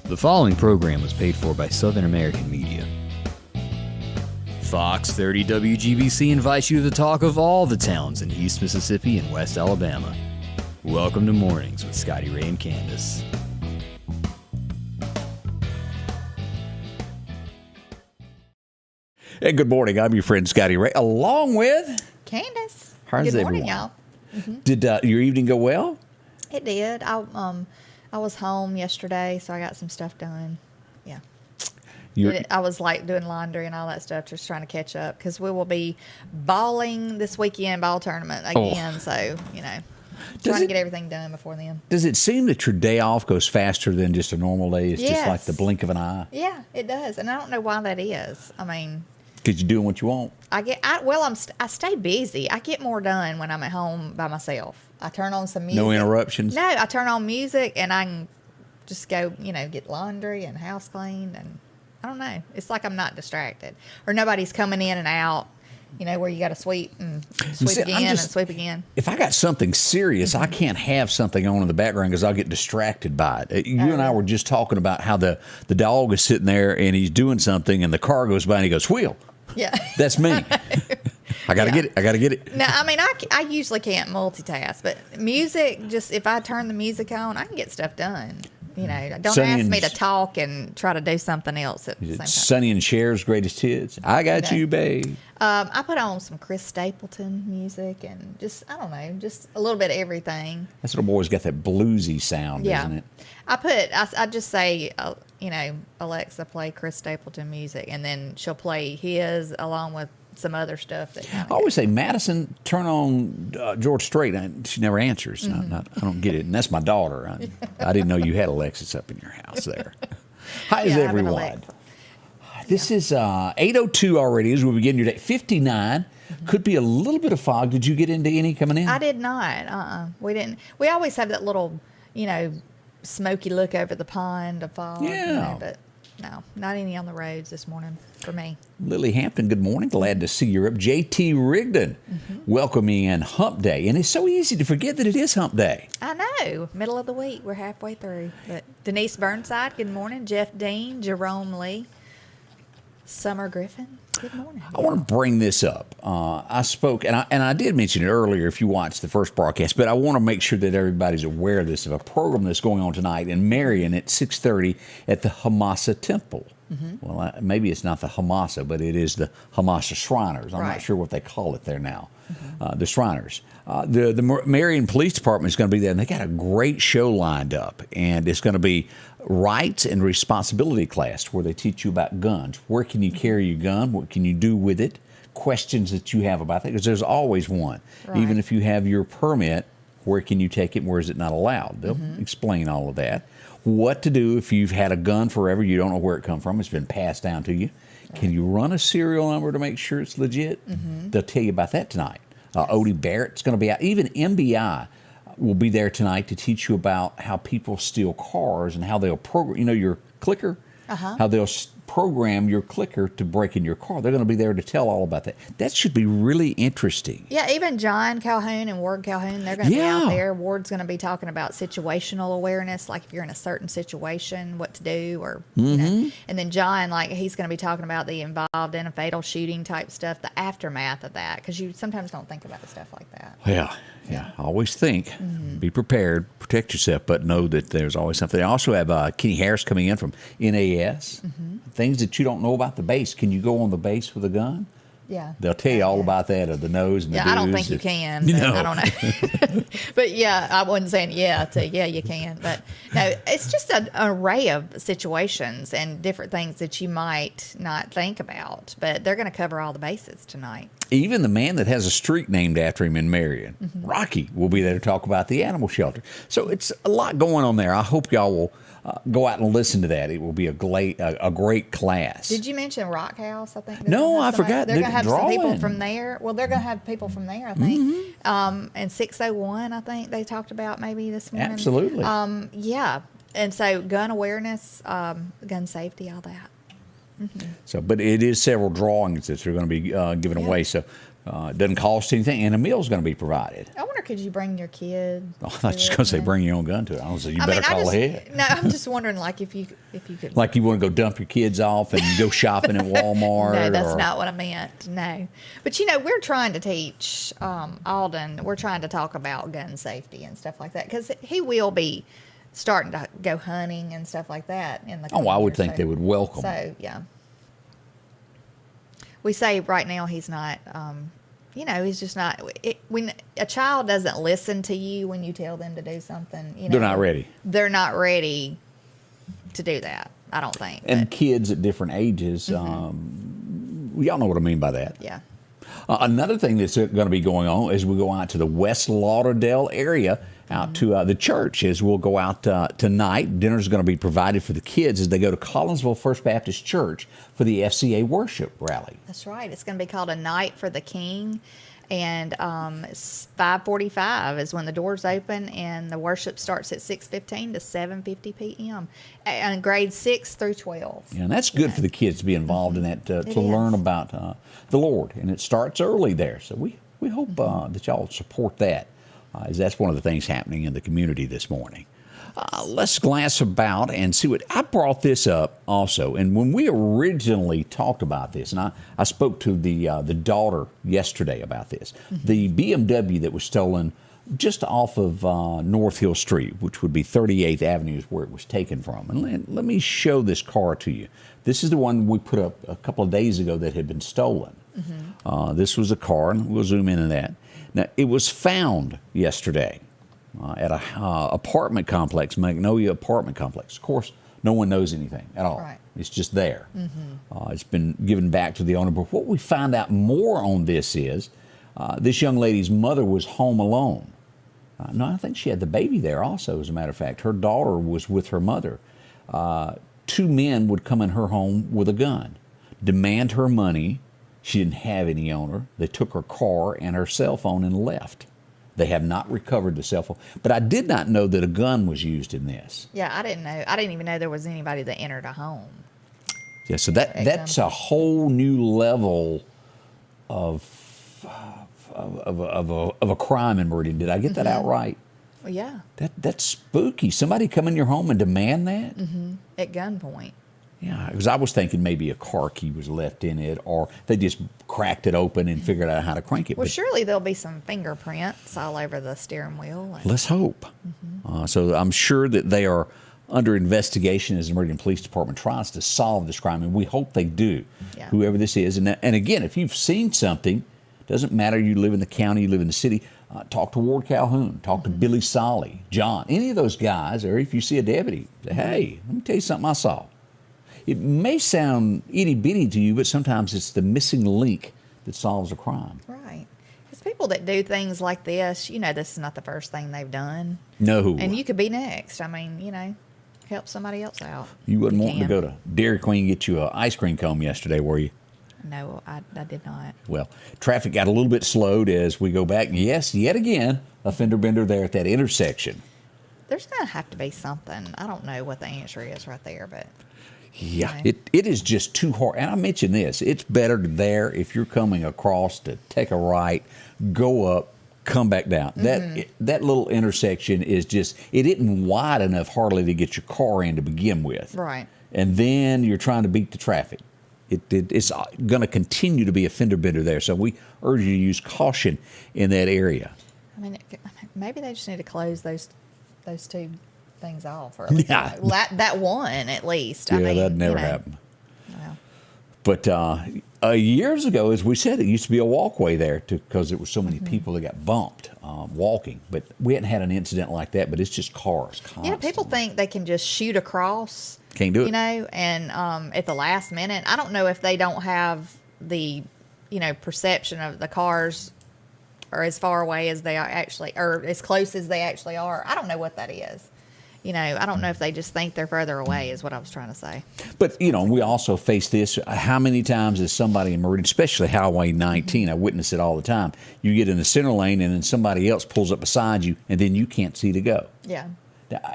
The following program was paid for by Southern American Media. Fox 30 WGBC invites you to the talk of all the towns in East Mississippi and West Alabama. Welcome to Mornings with Scotty Ray and Candace. And good morning. I'm your friend Scotty Ray, along with Candace. How's Good everyone? morning, y'all. Mm-hmm. Did your evening go well? It did. I was home yesterday, so I got some stuff done. Yeah. I was like doing laundry and all that stuff, just trying to catch up because we will be balling this weekend ball tournament again. So, trying to get everything done before then. Does it seem that your day off goes faster than just a normal day? It's just like the blink of an eye? Yeah, it does. And I don't know why that is. I mean, because you're doing what you want. I stay busy. I get more done when I'm at home by myself. I turn on some music. No interruptions? No, I turn on music and I can just go, get laundry and house cleaned. And I don't know. It's like I'm not distracted. Or nobody's coming in and out, where you got to sweep and sweep and sweep again. If I got something serious, I can't have something on in the background because I'll get distracted by it. You and I were just talking about how the dog is sitting there and he's doing something and the car goes by and he goes, wheel. Yeah. That's me. I got to get it. I got to get it. No, I mean, I usually can't multitask, but music, just if I turn the music on, I can get stuff done. Don't ask me to talk and try to do something else at the same time. Sonny and Cher's greatest hits. I got you, babe. I put on some Chris Stapleton music and just a little bit of everything. That little boy's got that bluesy sound, doesn't it? I just say, Alexa, play Chris Stapleton music, and then she'll play his along with some other stuff. I always say, Madison, turn on George Strait. She never answers. Mm-hmm. I don't get it. And that's my daughter. I didn't know you had Alexis up in your house there. Hi, everyone. This is 8:02 already as we begin your day. 59. Mm-hmm. Could be a little bit of fog. Did you get into any coming in? I did not. We didn't. We always have that little, smoky look over the pond of fog. Yeah. But no, not any on the roads this morning for me. Lily Hampton, good morning. Glad to see you up. J.T. Rigdon, welcoming in Hump Day. And it's so easy to forget that it is Hump Day. I know. Middle of the week. We're halfway through. But Denise Burnside, good morning. Jeff Dean, Jerome Lee, Summer Griffin, good morning. I want to bring this up. I spoke, and I did mention it earlier if you watched the first broadcast, but I want to make sure that everybody's aware of this, of a program that's going on tonight in Meridian at 6:30 at the Hamasa Temple. Mm-hmm. Well, maybe it's not the Hamasa, but it is the Hamasa Shriners. I'm not sure what they call it there now. Mm-hmm. The Shriners. The Meridian Police Department is going to be there, and they got a great show lined up, and it's going to be rights and responsibility class where they teach you about guns. Where can you carry your gun? What can you do with it? Questions that you have about that, because there's always one. Right. Even if you have your permit, where can you take it and where is it not allowed? They'll explain all of that. What to do if you've had a gun forever, you don't know where it come from, it's been passed down to you. Right. Can you run a serial number to make sure it's legit? They'll tell you about that tonight. Odie Barrett's going to be out. Even MBI will be there tonight to teach you about how people steal cars and how they'll program, your clicker, how they'll program your clicker to break in your car. They're going to be there to tell all about that. That should be really interesting. Yeah, even John Calhoun and Ward Calhoun, they're going to be out there. Ward's going to be talking about situational awareness, like if you're in a certain situation, what to do, or and then John, he's going to be talking about the involved in a fatal shooting type stuff, the aftermath of that, because you sometimes don't think about stuff like that. Yeah. Always think, be prepared, protect yourself, but know that there's always something. I also have Kenny Harris coming in from NAS. Things that you don't know about the base. Can you go on the base with a gun? Yeah. They'll tell you all about that, of the nose and the do's. I don't think you can. But I don't know. But I wasn't saying you can. But no, it's just an array of situations and different things that you might not think about. But they're going to cover all the bases tonight. Even the man that has a street named after him in Meridian, Rocky, will be there to talk about the animal shelter. So it's a lot going on there. I hope y'all will go out and listen to that. It will be a great class. Did you mention Rock House? I think. No, I forgot. They're going to have some people from there. Well, they're going to have people from there, I think. And 601, I think they talked about maybe this morning. Absolutely. Yeah. And so gun awareness, gun safety, all that. So, but it is several drawings that are going to be given away. So it doesn't cost anything, and a meal is going to be provided. I wonder, could you bring your kid? Oh, I thought you were going to say bring your own gun to it. I was like, you better call ahead. No, I'm just wondering, like, if you could. Like you want to go dump your kids off and go shopping at Walmart? No, that's not what I meant. No. But, we're trying to teach Alden, we're trying to talk about gun safety and stuff like that, because he will be starting to go hunting and stuff like that in the I would think they would welcome. So, yeah. We say right now he's not, he's just not. When a child doesn't listen to you when you tell them to do something, they're not ready. They're not ready to do that, I don't think. And kids at different ages, y'all know what I mean by that. Yeah. Another thing that's going to be going on is we go out to the West Lauderdale area, out to the church, as we'll go out tonight. Dinner is going to be provided for the kids as they go to Collinsville First Baptist Church for the FCA Worship Rally. That's right. It's going to be called A Night for the King. And it's 5:45 is when the doors open, and the worship starts at 6:15 to 7:50 p.m. and grades 6 through 12. Yeah, and that's good for the kids to be involved in that, to learn about the Lord. And it starts early there. So we hope that y'all support that, as that's one of the things happening in the community this morning. Let's glance about and see what I brought this up also. And when we originally talked about this, and I spoke to the daughter yesterday about this, the BMW that was stolen just off of North Hill Street, which would be 38th Avenue is where it was taken from. And let me show this car to you. This is the one we put up a couple of days ago that had been stolen. This was a car, and we'll zoom in on that. Now, it was found yesterday at a apartment complex, Magnolia apartment complex. Of course, no one knows anything at all. Right. It's just there. It's been given back to the owner. But what we found out more on this is this young lady's mother was home alone. No, I think she had the baby there also, as a matter of fact. Her daughter was with her mother. Two men would come in her home with a gun, demand her money. She didn't have any on her. They took her car and her cell phone and left. They have not recovered the cell phone. But I did not know that a gun was used in this. Yeah, I didn't know. I didn't even know there was anybody that entered a home. Yeah, so that's a whole new level of a crime in Meridian. Did I get that out right? Well, yeah. That's spooky. Somebody come in your home and demand that? At gunpoint. Yeah, because I was thinking maybe a car key was left in it, or they just cracked it open and figured out how to crank it. Well, surely there'll be some fingerprints all over the steering wheel. Let's hope. So I'm sure that they are under investigation as the Meridian Police Department tries to solve this crime, and we hope they do, whoever this is. And again, if you've seen something, doesn't matter you live in the county, you live in the city, talk to Ward Calhoun, talk to Billy Solly, John, any of those guys, or if you see a deputy, say, hey, let me tell you something I saw. It may sound itty-bitty to you, but sometimes it's the missing link that solves a crime. Right. Because people that do things like this, this is not the first thing they've done. No. And you could be next. I mean, help somebody else out. You wasn't wanting to go to Dairy Queen and get you an ice cream cone yesterday, were you? No, I did not. Well, traffic got a little bit slowed as we go back. Yes, yet again, a fender bender there at that intersection. There's going to have to be something. I don't know what the answer is right there, but... Yeah, it is just too hard. And I mentioned this. It's better there if you're coming across to take a right, go up, come back down. That little intersection is just, it isn't wide enough hardly to get your car in to begin with. Right. And then you're trying to beat the traffic. It's going to continue to be a fender bender there. So we urge you to use caution in that area. I mean, maybe they just need to close those two things off, or at least that one at least. Yeah, that'd never happen. Well. But years ago, as we said, it used to be a walkway there because there were so many people that got bumped walking. But we hadn't had an incident like that. But it's just cars constantly. Yeah, people think they can just shoot across. Can't do it. And at the last minute, I don't know if they don't have the perception of the cars are as far away as they are actually, or as close as they actually are. I don't know what that is. I don't know if they just think they're further away is what I was trying to say. But, we also face this. How many times is somebody in Meridian, especially Highway 19, I witness it all the time. You get in the center lane and then somebody else pulls up beside you and then you can't see to go. Yeah.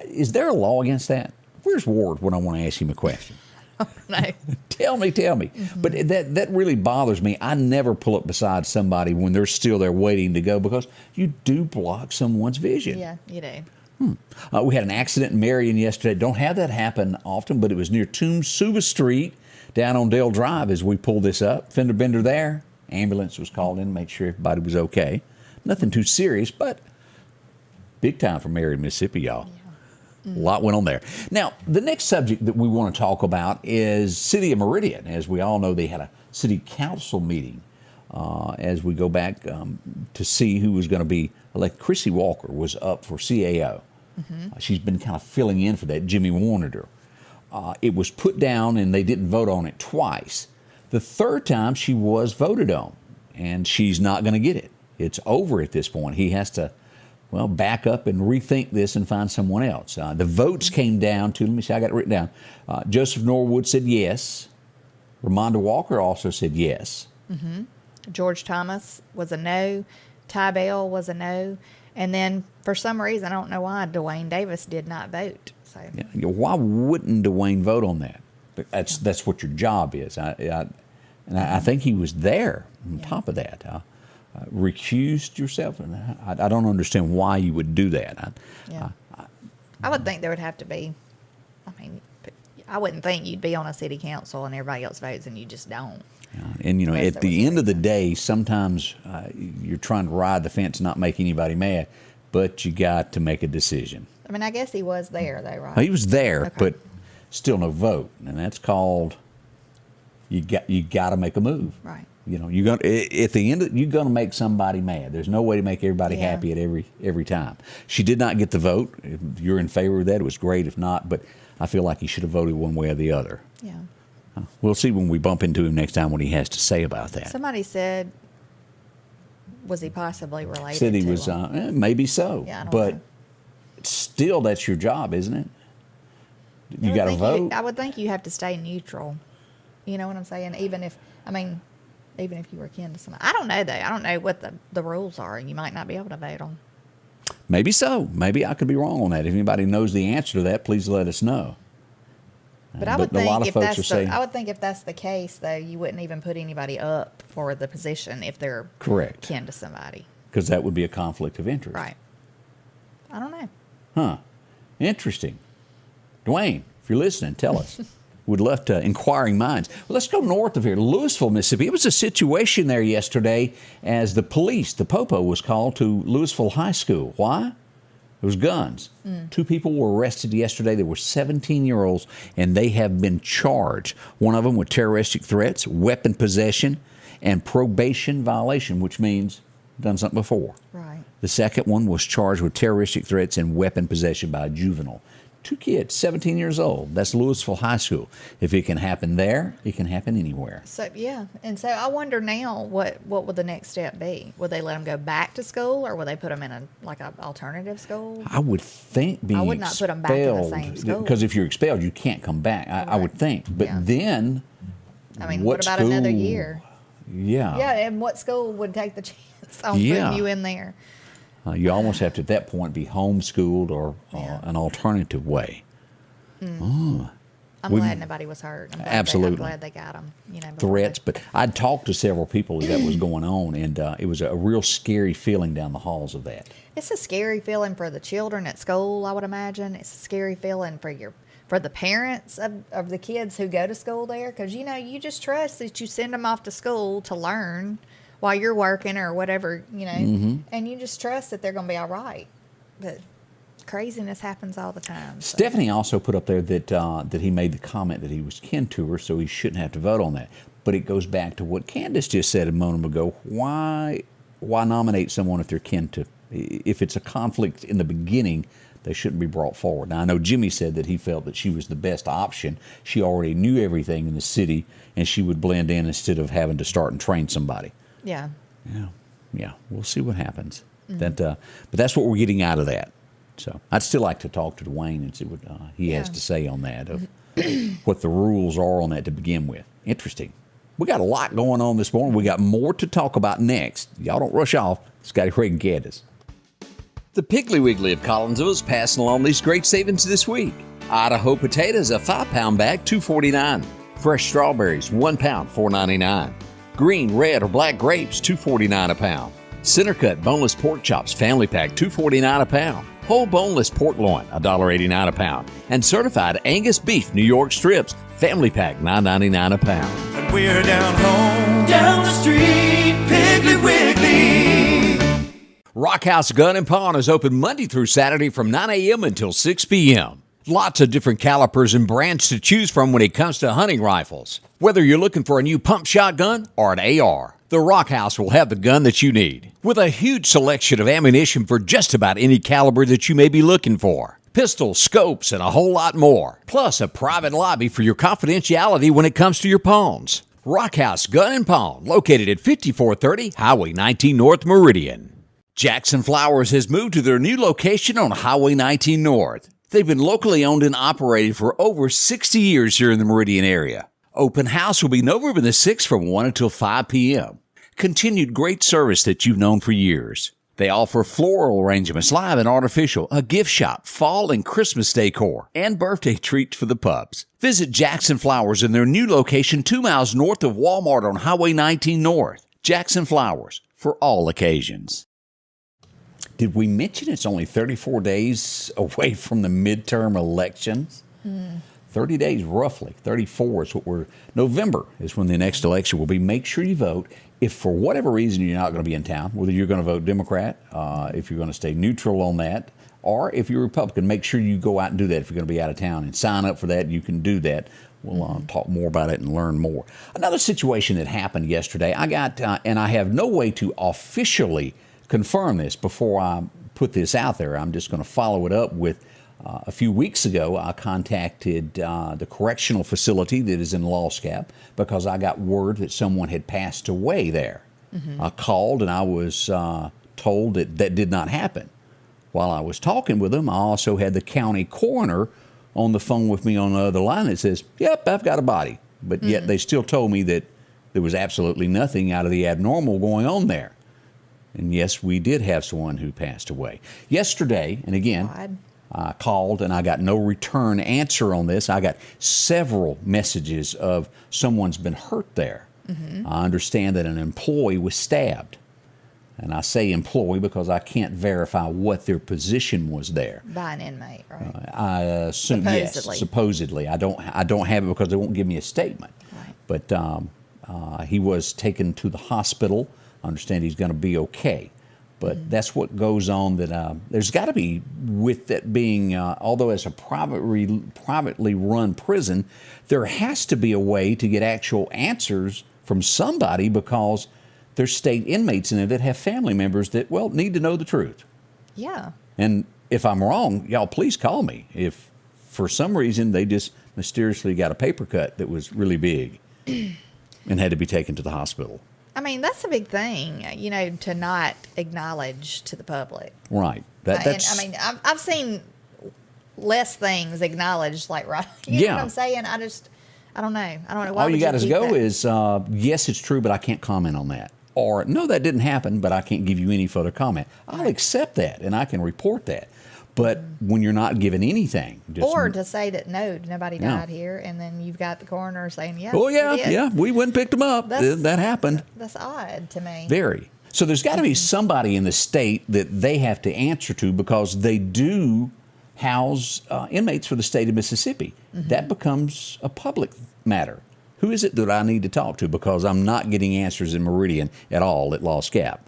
Is there a law against that? Where's Ward when I want to ask him a question? No. Tell me. Mm-hmm. But that really bothers me. I never pull up beside somebody when they're still there waiting to go, because you do block someone's vision. Yeah, you do. We had an accident in Meridian yesterday. Don't have that happen often, but it was near Suva Street down on Dale Drive as we pulled this up. Fender bender there. Ambulance was called in to make sure everybody was okay. Nothing too serious, but big time for Meridian, Mississippi, y'all. A lot went on there. Now, the next subject that we want to talk about is City of Meridian. As we all know, they had a city council meeting as we go back to see who was going to be elected. Chrissie Walker was up for CAO. She's been kind of filling in for that. Jimmy wanted her. It was put down and they didn't vote on it twice. The third time she was voted on, and she's not going to get it. It's over at this point. He has to, well, back up and rethink this and find someone else. The votes came down to, let me see, I got it written down. Joseph Norwood said yes. Ramonda Walker also said yes. George Thomas was a no. Ty Bell was a no. And then, for some reason, I don't know why, Dwayne Davis did not vote. So Yeah, why wouldn't Dwayne vote on that? That's what your job is. And I think he was there on top of that. Recused yourself, and I don't understand why you would do that. I would think there would have to be, I wouldn't think you'd be on a city council and everybody else votes and you just don't. And, you know, Unless at the end of the day, sometimes you're trying to ride the fence and not make anybody mad, but you got to make a decision. I mean, I guess he was there, though, right? He was there, Okay. but still no vote, and that's called you got to make a move. Right. You know, you're gonna at the end you're gonna make somebody mad. There's no way to make everybody Yeah. happy at every time. She did not get the vote. If you're in favor of that, it was great. If not, but I feel like he should have voted one way or the other. Yeah. We'll see when we bump into him next time what he has to say about that. Somebody said, was he possibly related Said he to was him? maybe so, Yeah, I don't but know. still, that's your job, isn't it? I You would got to think vote. I would think you have to stay neutral. You know what I'm saying? Even if you were kin to somebody. I don't know, though. I don't know what the rules are. You might not be able to vote on. Maybe so. Maybe I could be wrong on that. If anybody knows the answer to that, please let us know. But I would a lot think of folks are saying I would think if that's the case, though, you wouldn't even put anybody up for the position if they're correct, kin to somebody. because that would be a conflict of interest. Right. I don't know. Huh. Interesting. Dwayne, if you're listening, tell us. We'd love to inquiring minds. Well, let's go north of here, Lousiville, Mississippi. It was a situation there yesterday as the police, the Popo, was called to Lousiville High School. Why? It was guns. 2 people were arrested yesterday. They were 17-year-olds, and they have been charged. One of them with terroristic threats, weapon possession, and probation violation, which means done something before. Right. The second one was charged with terroristic threats and weapon possession by a juvenile. 2 kids, 17 years old. That's Lousiville High School. If it can happen there, it can happen anywhere. So yeah, and so I wonder now what would the next step be? Would they let them go back to school, or would they put them in an alternative school? I would think being I would not put 'em back in the same school. because if you're expelled, you can't come back. I would think. But Yeah. then, I mean, what about another school- year? Yeah. Yeah, and what school would take the chance on Yeah. putting you in there? You almost have to at that point be homeschooled or Yeah. an alternative way. I'm We- glad nobody was hurt. I'm Absolutely. glad they got them. Threats, but I'd talked to several people that was going on, and it was a real scary feeling down the halls of that. It's a scary feeling for the children at school, I would imagine. It's a scary feeling for the parents of the kids who go to school there, because you just trust that you send them off to school to learn while you're working or whatever, and you just trust that they're going to be all right. But craziness happens all the time. So. Stephanie also put up there that he made the comment that he was kin to her, so he shouldn't have to vote on that. But it goes back to what Candace just said a moment ago. Why nominate someone if they're kin to? If it's a conflict in the beginning, they shouldn't be brought forward. Now, I know Jimmy said that he felt that she was the best option. She already knew everything in the city, and she would blend in instead of having to start and train somebody. Yeah. Yeah. We'll see what happens. But that's what we're getting out of that. So I'd still like to talk to Dwayne and see what he has to say on that, of what the rules are on that to begin with. Interesting. We got a lot going on this morning. We got more to talk about next. Y'all don't rush off. Scotty Ray and Candace. The Piggly Wiggly of Collinsville is passing along these great savings this week. Idaho potatoes, a 5-pound bag, $2.49. Fresh strawberries, 1 pound, $4.99. Green, red, or black grapes, $2.49 a pound. Center cut boneless pork chops, family pack, $2.49 a pound. Whole boneless pork loin, $1.89 a pound. And certified Angus beef New York strips, family pack, $9.99 a pound. And we're down home, down the street, Piggly Wiggly. Rock House Gun and Pawn is open Monday through Saturday from 9 a.m. until 6 p.m. Lots of different calibers and brands to choose from when it comes to hunting rifles. Whether you're looking for a new pump shotgun or an AR, the Rock House will have the gun that you need. With a huge selection of ammunition for just about any caliber that you may be looking for. Pistols, scopes, and a whole lot more. Plus a private lobby for your confidentiality when it comes to your pawns. Rock House Gun and Pawn, located at 5430 Highway 19 North Meridian. Jackson Flowers has moved to their new location on Highway 19 North. They've been locally owned and operated for over 60 years here in the Meridian area. Open house will be November the 6th from 1 until 5 p.m. Continued great service that you've known for years. They offer floral arrangements, live and artificial, a gift shop, fall and Christmas decor, and birthday treats for the pups. Visit Jackson Flowers in their new location 2 miles north of Walmart on Highway 19 North. Jackson Flowers, for all occasions. Did we mention it's only 34 days away from the midterm elections? 30 days roughly. 34 is what November is when the next election will be. Make sure you vote. If for whatever reason you're not going to be in town, whether you're going to vote Democrat, if you're going to stay neutral on that, or if you're Republican, make sure you go out and do that if you're going to be out of town and sign up for that. You can do that. We'll talk more about it and learn more. Another situation that happened yesterday, I got, and I have no way to officially confirm this before I put this out there. I'm just going to follow it up with a few weeks ago, I contacted the correctional facility that is in Lousiville because I got word that someone had passed away there. I called and I was told that that did not happen. While I was talking with them, I also had the county coroner on the phone with me on the other line that says, yep, I've got a body. But yet they still told me that there was absolutely nothing out of the abnormal going on there. And yes, we did have someone who passed away. Yesterday, and again, I called and I got no return answer on this. I got several messages of someone's been hurt there. I understand that an employee was stabbed. And I say employee because I can't verify what their position was there. By an inmate, right? I assume, supposedly. Yes, supposedly. I don't have it because they won't give me a statement. Right. But he was taken to the hospital. I understand he's going to be okay. But that's what goes on. That there's got to be, with that being, although it's a privately run prison, there has to be a way to get actual answers from somebody because there's state inmates in there that have family members that, well, need to know the truth. Yeah. And if I'm wrong, y'all please call me. If for some reason they just mysteriously got a paper cut that was really big and had to be taken to the hospital. I mean, that's a big thing, you know, to not acknowledge to the public. Right. That's. I mean, I've seen less things acknowledged, like, right. You know what I'm saying? I don't know. I don't know. Why all you got to go that? Is, yes, it's true, but I can't comment on that. Or, no, that didn't happen, but I can't give you any further comment. I'll accept that, and I can report that. But when you're not given anything. Or to say that, no, nobody died here, and then you've got the coroner saying, yeah. Oh, yeah, we went and picked them up. That happened. That's odd to me. Very. So there's got to be somebody in the state that they have to answer to because they do house inmates for the state of Mississippi. That becomes a public matter. Who is it that I need to talk to? Because I'm not getting answers in Meridian at all at Lousiville.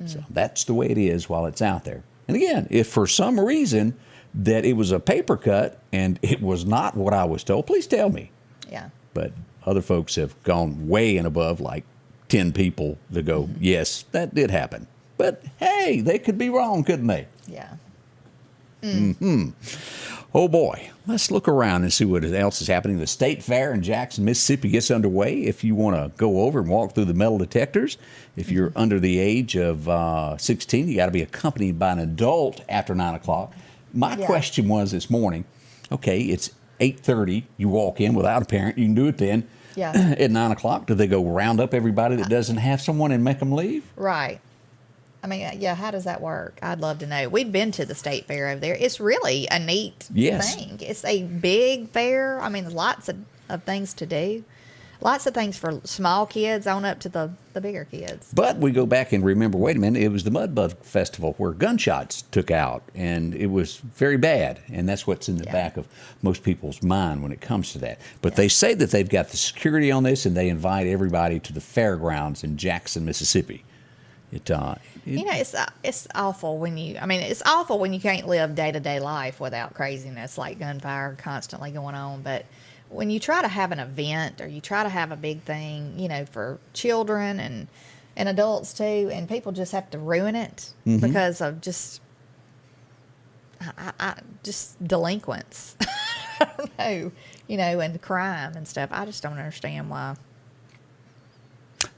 So that's the way it is while it's out there. And again, if for some reason that it was a paper cut and it was not what I was told, please tell me. Yeah. But other folks have gone way and above, like 10 people to go, yes, that did happen. But hey, they could be wrong, couldn't they? Yeah. Oh boy, let's look around and see what else is happening. The State Fair in Jackson, Mississippi gets underway. If you want to go over and walk through the metal detectors, if you're under the age of 16, you got to be accompanied by an adult after 9 o'clock. My question was this morning, okay, it's 8:30, you walk in without a parent, you can do it then. Yeah. At 9 o'clock, do they go round up everybody that doesn't have someone and make them leave? Right. I mean, yeah, how does that work? I'd love to know. We've been to the state fair over there. It's really a neat thing. It's a big fair. I mean, there's lots of things to do. Lots of things for small kids on up to the bigger kids. But we go back and remember, wait a minute, it was the Mud Bug Festival where gunshots took out, and it was very bad. And that's what's in the back of most people's mind when it comes to that. But they say that they've got the security on this, and they invite everybody to the fairgrounds in Jackson, Mississippi. It's awful when it's awful when you can't live day-to-day life without craziness like gunfire constantly going on. But when you try to have an event or you try to have a big thing, for children and adults too, and people just have to ruin it because of just delinquents, I don't know, and crime and stuff. I just don't understand why.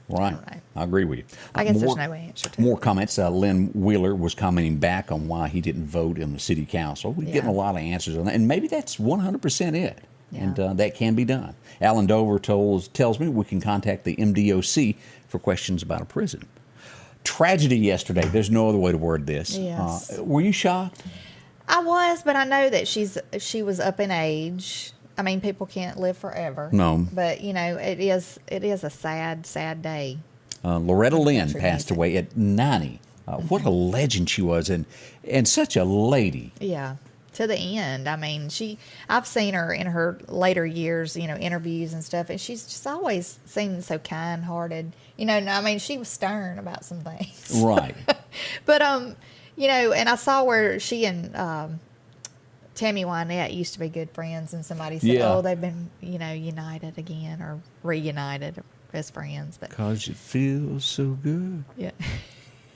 Right. I agree with you. I guess there's no answer to it. More comments. Lynn Wheeler was commenting back on why he didn't vote in the city council. We're getting a lot of answers on that. And maybe that's 100% it. Yeah. And that can be done. Alan Dover tells me we can contact the MDOC for questions about a prison. Tragedy yesterday. There's no other way to word this. Yes. Were you shocked? I was, but I know that she was up in age. I mean, people can't live forever. No. But, it is a sad, sad day. Loretta Lynn passed away at 90. What a legend she was, and such a lady. Yeah. To the end. I mean, I've seen her in her later years, interviews and stuff, and she's just always seemed so kind-hearted. I mean, she was stern about some things. Right. But, and I saw where she and Tammy Wynette used to be good friends, and somebody said, they've been, united again or reunited as friends. But 'Cause it feels so good. Yeah.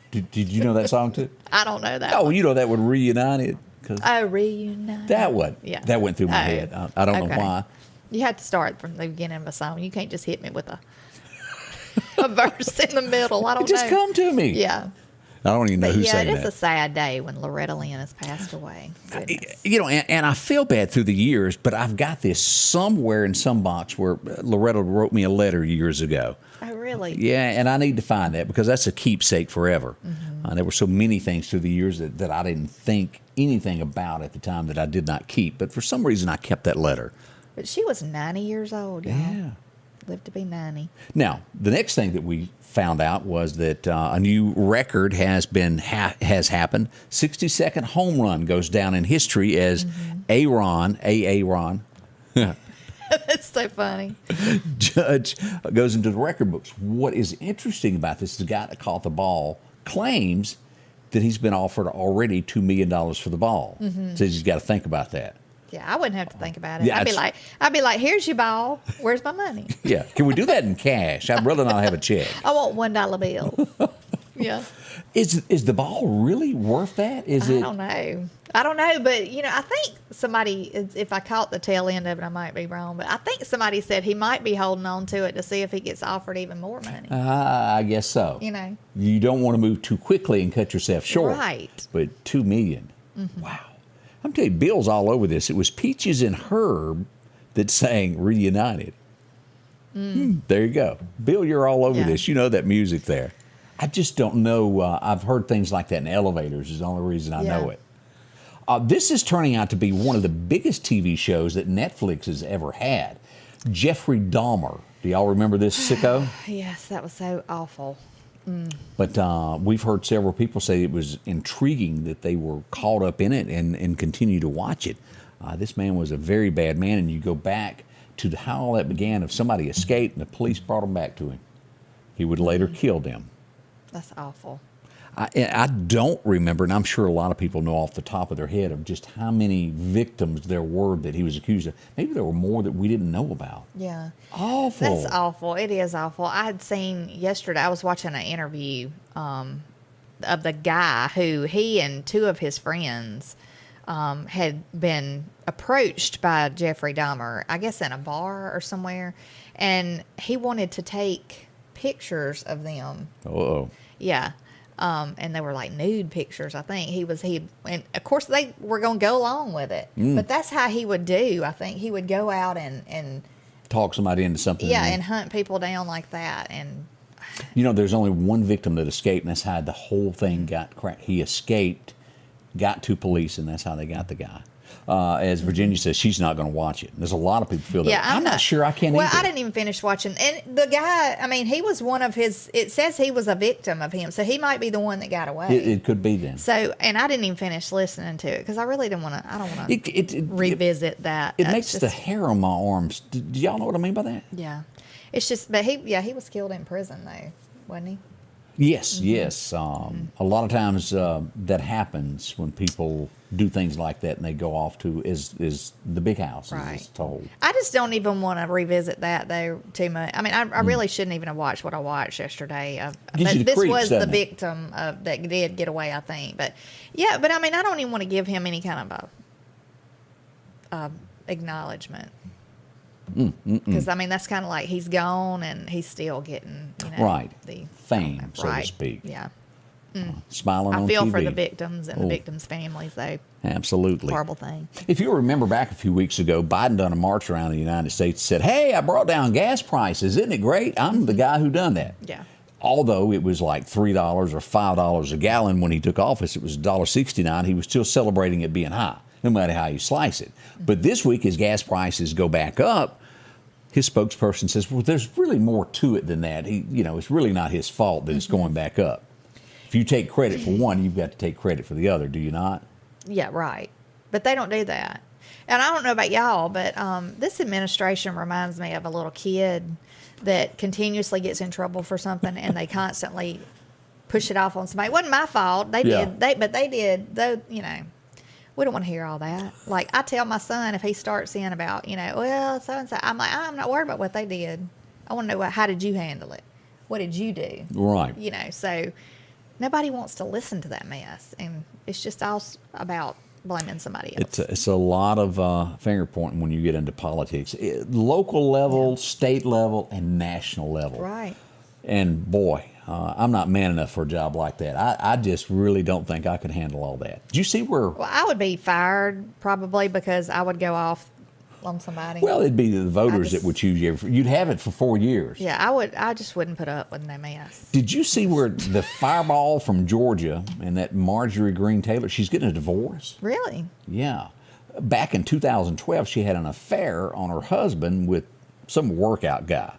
Did you know that song too? I don't know that. Oh, one. you know that one, Reunited. Reunited. That one. Yeah. That went through my head. I don't know why. You have to start from the beginning of a song. You can't just hit me with a verse in the middle. I don't know. Just come to me. Yeah. I don't even know who sang that. Yeah, it's a sad day when Loretta Lynn has passed away. Goodness. And I feel bad through the years, but I've got this somewhere in some box where Loretta wrote me a letter years ago. Oh, really? Yeah, and I need to find that because that's a keepsake forever. There were so many things through the years that I didn't think anything about at the time that I did not keep. But for some reason, I kept that letter. But she was 90 years old, y'all. Yeah. Lived to be 90. Now, the next thing that we found out was that a new record has happened. 60-second home run goes down in history as Aaron. That's so funny. Judge goes into the record books. What is interesting about this is the guy that caught the ball claims that he's been offered already $2 million for the ball. Says he's got to think about that. Yeah, I wouldn't have to think about it. Yeah, I'd be like, here's your ball. Where's my money? Yeah. Can we do that in cash? I'd rather not have a check. I want $1 bill. Yeah. Is the ball really worth that? I don't know. But, I think somebody, if I caught the tail end of it, I might be wrong, but I think somebody said he might be holding on to it to see if he gets offered even more money. I guess so. You don't want to move too quickly and cut yourself short. Right. But $2 million. Wow. I'm telling you, Bill's all over this. It was Peaches and Herb that sang Reunited. There you go. Bill, you're all over this. You know that music there. I just don't know. I've heard things like that in elevators is the only reason I know it. This is turning out to be one of the biggest TV shows that Netflix has ever had. Jeffrey Dahmer. Do y'all remember this sicko? Yes, that was so awful. But we've heard several people say it was intriguing that they were caught up in it and continue to watch it. This man was a very bad man, and you go back to how all that began of somebody escaped and the police brought him back to him. He would later kill them. That's awful. I don't remember, and I'm sure a lot of people know off the top of their head of just how many victims there were that he was accused of. Maybe there were more that we didn't know about. Yeah. Awful. That's awful. It is awful. I had seen yesterday, I was watching an interview of the guy who he and two of his friends had been approached by Jeffrey Dahmer, I guess in a bar or somewhere, and he wanted to take pictures of them. Uh-oh. Yeah. And they were like nude pictures, I think. And of course they were going to go along with it. But that's how he would do. I think he would go out and talk somebody into something. Yeah, and hunt people down like that. And You know, there's only one victim that escaped, and that's how the whole thing got cracked. He escaped, got to police, and that's how they got the guy. As Virginia says, she's not going to watch it. There's a lot of people feel that. Yeah, I'm not sure I can Well, either. I didn't even finish watching. And the guy, I mean, he was one of his, it says he was a victim of him. So he might be the one that got away. It could be then. So, and I didn't even finish listening to it because I really didn't want to, I don't want to revisit that. It That's makes the hair on my arms. Do y'all know what I mean by that? Yeah. It's just, but he was killed in prison though, wasn't he? Yes, yes. A lot of times that happens when people do things like that and they go off to is the big house, as it's told. I just don't even want to revisit that though too much. I mean, I really shouldn't even have watched what I watched yesterday. Gives you the this creeps, was the doesn't it? victim of that did get away, I think. But yeah, but I mean, I don't even want to give him any kind of a acknowledgement. Because I mean, that's kind of like he's gone and he's still getting the fame, so to speak. Yeah. Smiling on I feel TV. for the victims and the victims' families, though. Absolutely. Horrible thing. If you remember back a few weeks ago, Biden done a march around the United States and said, "Hey, I brought down gas prices. Isn't it great? I'm the guy who done that." Yeah. Although it was like $3 or $5 a gallon when he took office, it was $1.69. He was still celebrating it being high, no matter how you slice it. But this week, as gas prices go back up, his spokesperson says, "Well, there's really more to it than that. It's really not his fault that it's going back up. If you take credit for one, you've got to take credit for the other, do you not?" Yeah, right. But they don't do that. And I don't know about y'all, but this administration reminds me of a little kid that continuously gets in trouble for something and they constantly push it off on somebody. It wasn't my fault. They did. But they did. Though, we don't want to hear all that. Like, I tell my son if he starts saying about, well, so-and-so, I'm like, I'm not worried about what they did. I want to know how did you handle it? What did you do? Right. So nobody wants to listen to that mess. And it's just all about blaming somebody else. It's a lot of finger pointing when you get into politics. Local level, state level, and national level. Right. And boy, I'm not man enough for a job like that. I just really don't think I could handle all that. Did you see where? Well, I would be fired probably because I would go off on somebody. Well, it'd be the voters that would choose you. You'd have it for 4 years. Yeah, I would. I just wouldn't put up with no mess. Did you see where the fireball from Georgia and that Marjorie Greene Taylor, she's getting a divorce? Really? Yeah. Back in 2012, she had an affair on her husband with some workout guy.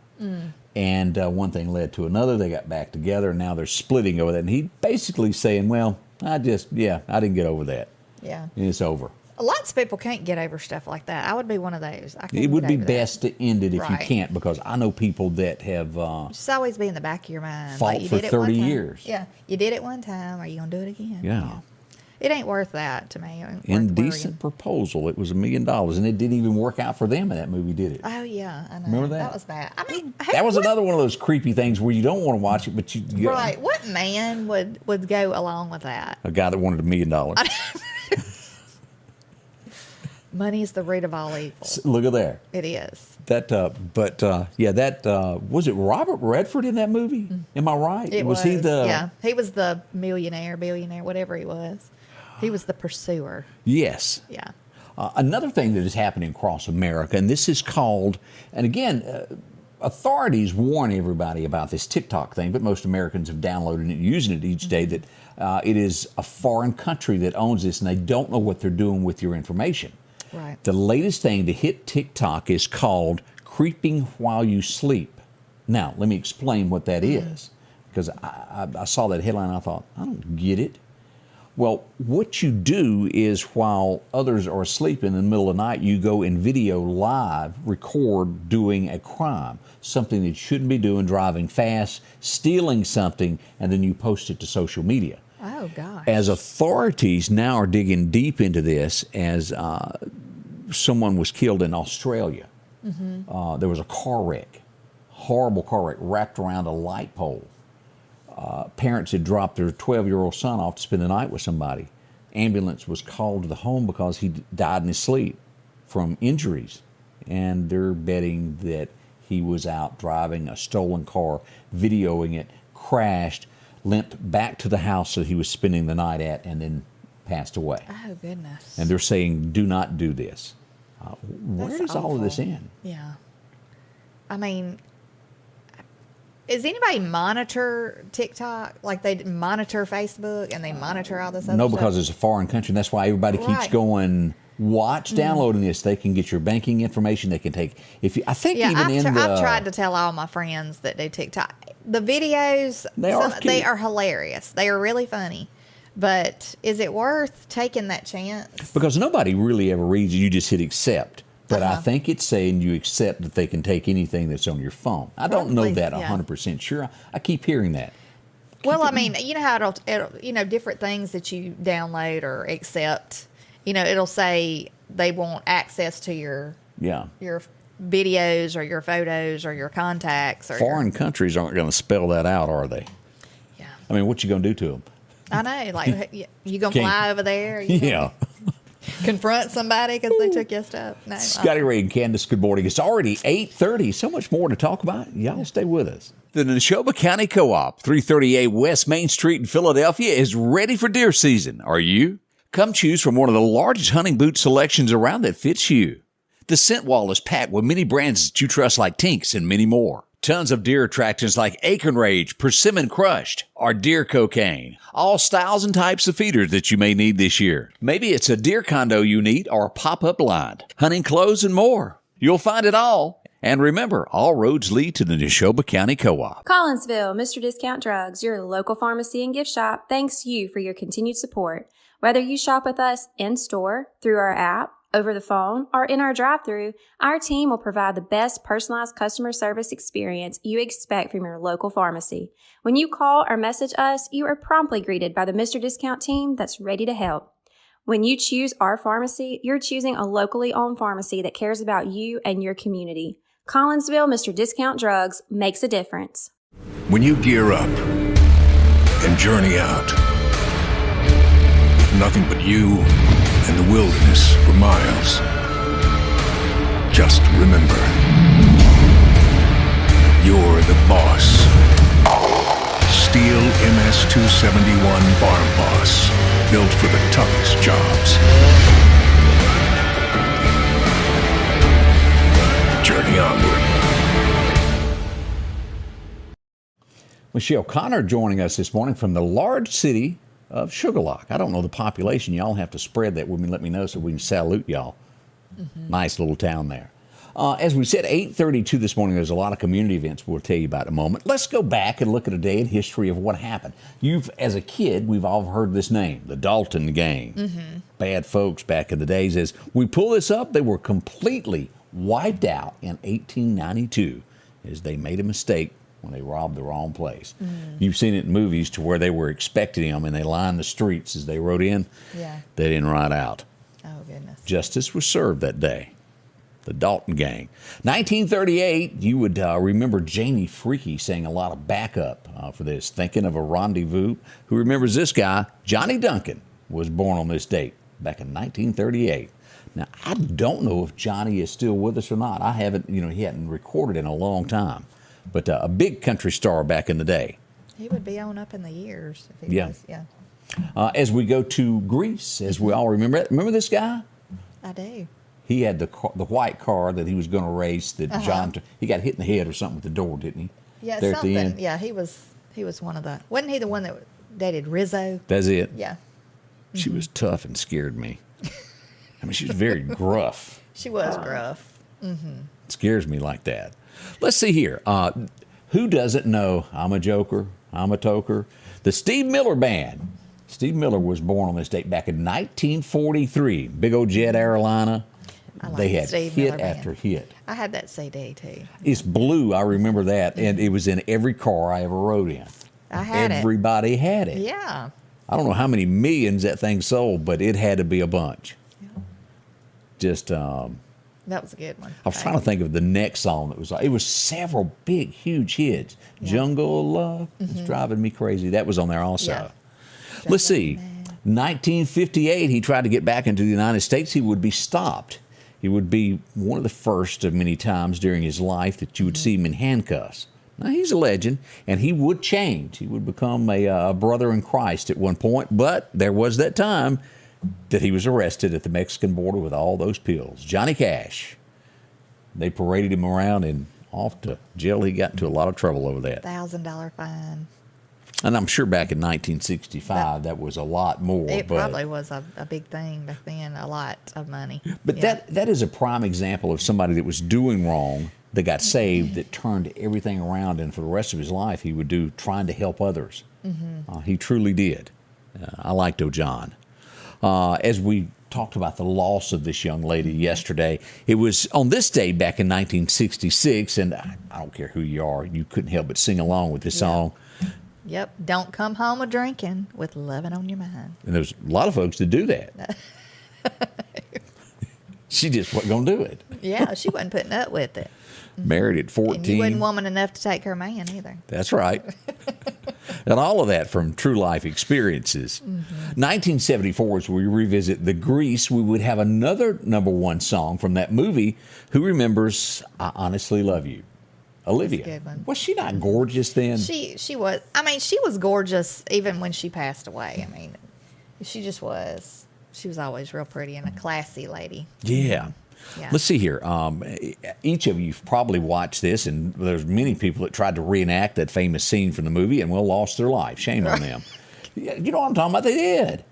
And one thing led to another. They got back together, and now they're splitting over that. And he basically saying, well, I didn't get over that. Yeah. And it's over. Lots of people can't get over stuff like that. I would be one of those. It would be best to end it if you can't, because I know people that have just always be in the back of your mind. fought for 30 years. Yeah, you did it one time. Are you gonna do it again? Yeah. It ain't worth that to me. Indecent Proposal. It was $1 million, and it didn't even work out for them in that movie, did it? Oh yeah, I know. Remember that? That was bad. I mean, That was another one of those creepy things where you don't want to watch it, but you right. What man would go along with that? A guy that wanted $1 million. Money is the root of all evil. Look at there. It is. Was it Robert Redford in that movie? Am I right? It was. He the? Yeah, he was the millionaire, billionaire, whatever he was. He was the pursuer. Yes. Yeah. Another thing that is happening across America, and this is called, and again, authorities warn everybody about this TikTok thing, but most Americans have downloaded it and using it each day, that it is a foreign country that owns this, and they don't know what they're doing with your information. Right. The latest thing to hit TikTok is called creeping while you sleep. Now, let me explain what that is, because I saw that headline and I thought, I don't get it. Well, what you do is while others are asleep in the middle of the night, you go and video live, record doing a crime, something that you shouldn't be doing, driving fast, stealing something, and then you post it to social media. Oh, gosh. As authorities now are digging deep into this, as someone was killed in Australia. There was a car wreck, horrible car wreck, wrapped around a light pole. Parents had dropped their 12-year-old son off to spend the night with somebody. Ambulance was called to the home because he died in his sleep from injuries. And they're betting that he was out driving a stolen car, videoing it, crashed, limped back to the house that he was spending the night at, and then passed away. Oh, goodness. And they're saying, do not do this. Where That's does all of this awful. end? Yeah. I mean, Does anybody monitor TikTok? Like they monitor Facebook and they monitor all this other No, stuff? because it's a foreign country. And that's why everybody keeps Right. going, watch downloading this. They can get your banking information. They can take, I think Yeah, even I've tried to tell all my friends that do TikTok. The videos, they are hilarious. They are really funny. But is it worth taking that chance? Because nobody really ever reads it. You just hit accept. But I think it's saying you accept that they can take anything that's on your phone. I don't know that 100% sure. I keep hearing that. Well, I mean, you know how it'll different things that you download or accept, it'll say they want access to your videos or your photos or your contacts. Or Foreign countries aren't going to spell that out, are they? Yeah. I mean, what you going to do to them? I know. Like, you going to fly over there? Yeah. Confront somebody because they took your stuff? No. Scotty Ray and Candace, good morning. It's already 8:30. So much more to talk about. Y'all stay with us. The Neshoba County Co-op, 338 West Main Street in Philadelphia, is ready for deer season. Are you? Come choose from one of the largest hunting boot selections around that fits you. The scent wall is packed with many brands that you trust like Tinks and many more. Tons of deer attractions like Acorn Rage, Persimmon Crushed, or Deer Cocaine. All styles and types of feeders that you may need this year. Maybe it's a deer condo you need or a pop-up blind. Hunting clothes and more. You'll find it all. And remember, all roads lead to the Neshoba County Co-op. Collinsville, Mr. Discount Drugs, your local pharmacy and gift shop, thanks you for your continued support. Whether you shop with us in-store, through our app, over the phone, or in our drive-thru, our team will provide the best personalized customer service experience you expect from your local pharmacy. When you call or message us, you are promptly greeted by the Mr. Discount team that's ready to help. When you choose our pharmacy, you're choosing a locally owned pharmacy that cares about you and your community. Collinsville, Mr. Discount Drugs makes a difference. When you gear up and journey out, with nothing but you and the wilderness for miles, just remember, you're the boss. Steel MS-271 Farm Boss, built for the toughest jobs. Journey onward. Michelle Connor joining us this morning from the large city of Sugarlock. I don't know the population. Y'all have to spread that with me. Let me know so we can salute y'all. Nice little town there. As we said, 8:32 this morning, there's a lot of community events we'll tell you about in a moment. Let's go back and look at a day in history of what happened. As a kid, we've all heard this name, the Dalton Gang. Bad folks back in the days. As we pull this up, they were completely wiped out in 1892 as they made a mistake when they robbed the wrong place. You've seen it in movies to where they were expecting them and they lined the streets as they rode in. Yeah. They didn't ride out. Oh, goodness. Justice was served that day. The Dalton Gang. 1938, you would remember Janie Freaky saying a lot of backup for this. Thinking of a rendezvous. Who remembers this guy? Johnny Duncan was born on this date back in 1938. Now, I don't know if Johnny is still with us or not. I haven't, he hadn't recorded in a long time. But a big country star back in the day. He would be on up in the years if he was. Yeah. As we go to Greece, as we all remember this guy? I do. He had the white car that he was going to race that he got hit in the head or something with the door, didn't he? Yeah, there something. At the end. Yeah, he was one of the. Wasn't he the one that dated Rizzo? That's it. Yeah. She was tough and scared me. I mean, she was very gruff. She was gruff. Scares me like that. Let's see here. Who doesn't know I'm a joker, I'm a toker? The Steve Miller Band. Steve Miller was born on this date back in 1943. Big old jet airliner. They had Steve hit Miller after Band. hit. I had that CD too. It's blue. I remember that. And it was in every car I ever rode in. I had Everybody had it. Yeah. I don't know how many millions that thing sold, but it had to be a bunch. Yeah. Just, That was a good one. I was trying to think of the next song that was like, it was several big, huge hits. Yeah. Jungle Love is driving me crazy. That was on there also. Yeah. Let's see. 1958, he tried to get back into the United States. He would be stopped. He would be one of the first of many times during his life that you would see him in handcuffs. Now, he's a legend, and he would change. He would become a brother in Christ at one point, but there was that time that he was arrested at the Mexican border with all those pills. Johnny Cash. They paraded him around in off to jail. He got into a lot of trouble over that. $1,000 fine. And I'm sure back in 1965 that was a lot more. It probably was a big thing back then, a lot of money. But that is a prime example of somebody that was doing wrong, that got saved, that turned everything around, and for the rest of his life he would do trying to help others. He truly did. I liked O'John. As we talked about the loss of this young lady yesterday, it was on this day back in 1966, and I don't care who you are, you couldn't help but sing along with this song. Yep. Don't come home a drinking with loving on your mind. And there's a lot of folks that do that. She just wasn't going to do it. Yeah, she wasn't putting up with it. Married at 14. And you wasn't woman enough to take her man either. That's right. And all of that from true life experiences. 1974, as we revisit the Grease, we would have another #1 song from that movie. Who remembers I Honestly Love You? Olivia. That's a good one. Was she not gorgeous then? She was. I mean, she was gorgeous even when she passed away. I mean, she just was. She was always real pretty and a classy lady. Yeah. Yeah. Let's see here. Each of you probably watched this, and there's many people that tried to reenact that famous scene from the movie and lost their life. Shame on them. You know what I'm talking about? They did.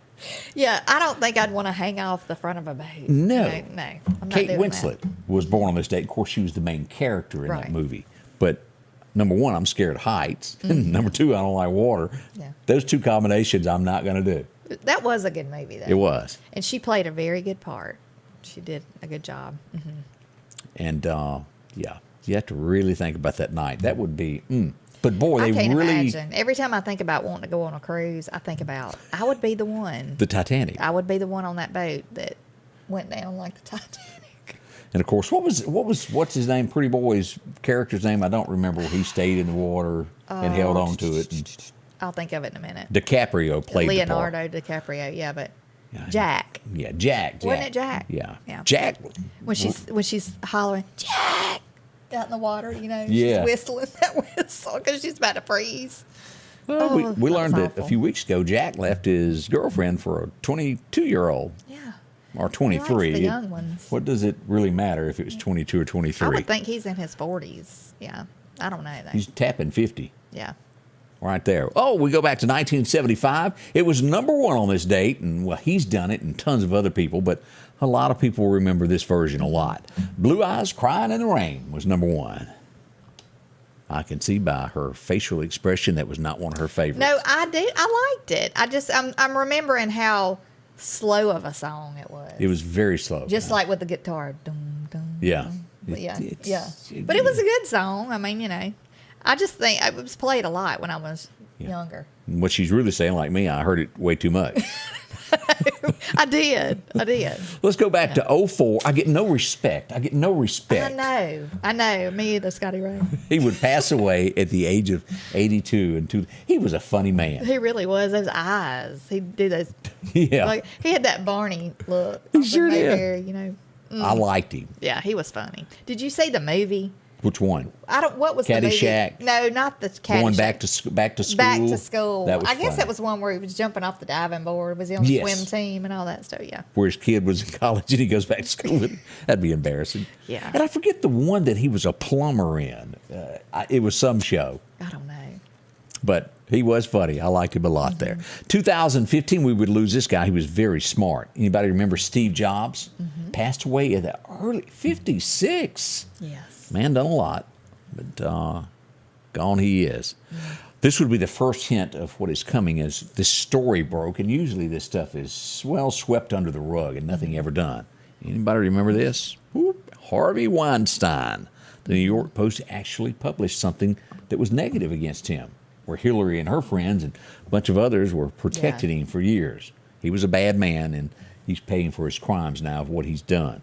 Yeah, I don't think I'd want to hang off the front of a boat. No. No. I'm not Kate doing Winslet was born on this date. Of course, she was the main character in that Right. movie. But #1, I'm scared of heights. #2, I don't like water. Yeah. Those two combinations I'm not going to do. that. That was a good movie, though. It was. And she played a very good part. She did a good job. And, yeah, you have to really think about that night. That would be, But, boy, I they can't really... imagine. Every time I think about wanting to go on a cruise, I think about I would be the one. The Titanic. I would be the one on that boat that went down like the Titanic. And, of course, what's his name? Pretty Boy's character's name? I don't remember. He stayed in the water and held on to it. And I'll think of it in a minute. DiCaprio played Leonardo DiCaprio, yeah, but Jack. Yeah, Jack. Wasn't it Jack? Yeah. Yeah. Jack. When she's hollering, Jack, out in the water, you know, Yeah. she's whistling that whistle because she's about to freeze. Well, we that learned was that a awful. few weeks ago. Jack left his girlfriend for a 22-year-old Yeah. or 23. the young ones. What does it really matter if it was 22 or 23? I would think he's in his 40s. Yeah. I don't know, though. He's tapping 50 Yeah. right there. Oh, we go back to 1975. It was #1 on this date, and, well, he's done it and tons of other people, but a lot of people remember this version a lot. Blue Eyes Crying in the Rain was #1. I can see by her facial expression that was not one of her favorites. No, I did. I liked it. I'm remembering how slow of a song it was. It was very slow. Just like with the guitar. Dum, dum, Yeah. dum. But yeah. It's- But it was a good song. I mean, you know, I just think it was played a lot when I was younger. What she's really saying, like me, I heard it way too much. I did. Let's go back to '04. I get no respect. I know. Me either, Scotty Ray. He would pass away at the age of 82. He was a funny man. He really was. Those eyes. He'd do those. Yeah. Like he had that Barney look. He sure did. Hair, you know. I liked him. Yeah, he was funny. Did you see the movie? Which one? What was the movie? Caddyshack? No, not the Caddyshack. Going back to school. Back to school. That was I guess funny. that was one where he was jumping off the diving board. Was he on the Yes. swim team and all that stuff? Yeah. Where his kid was in college and he goes back to school. That'd be embarrassing. Yeah. And I forget the one that he was a plumber in. It was some show. I don't know. But he was funny. I liked him a lot there. 2015, we would lose this guy. He was very smart. Anybody remember Steve Jobs? Passed away at the early 56. Yes. Man, done a lot. But gone he is. This would be the first hint of what is coming as this story broke. And usually this stuff is, well, swept under the rug and nothing ever done. Anybody remember this? Whoop. Harvey Weinstein. The New York Post actually published something that was negative against him, where Hillary and her friends and a bunch of others were protecting him for years. He was a bad man, and he's paying for his crimes now of what he's done.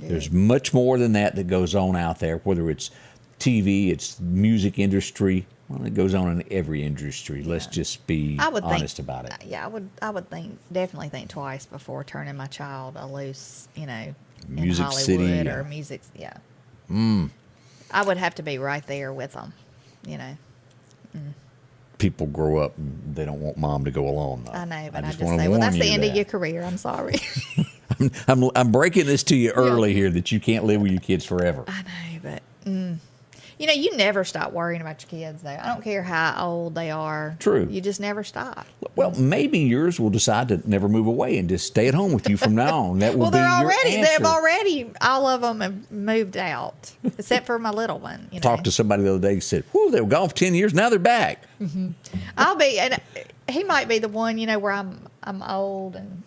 Yeah. There's much more than that goes on out there, whether it's TV, it's music industry. Well, it goes on in every industry. Let's just be honest about it. Yeah, I would definitely think twice before turning my child loose, you know, Music in Hollywood City, or music. Yeah. I would have to be right there with them, you know. People grow up and they don't want mom to go along, though. I know, but I just wanna say, well, warn that's the you end of that. your career. I'm sorry. I'm breaking this to you early here that you can't live with your kids forever. I know, but You never stop worrying about your kids, though. I don't care how old they are. True. You just never stop. Well, maybe yours will decide to never move away and just stay at home with you from now on. That will Well, your answer. they've already, all of them have moved out, except for my little one. Talked to somebody the other day who said, whew, they were gone for 10 years, now they're back. and he might be the one, where I'm old and,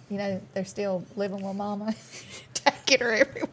they're still living with mama, taking her everywhere.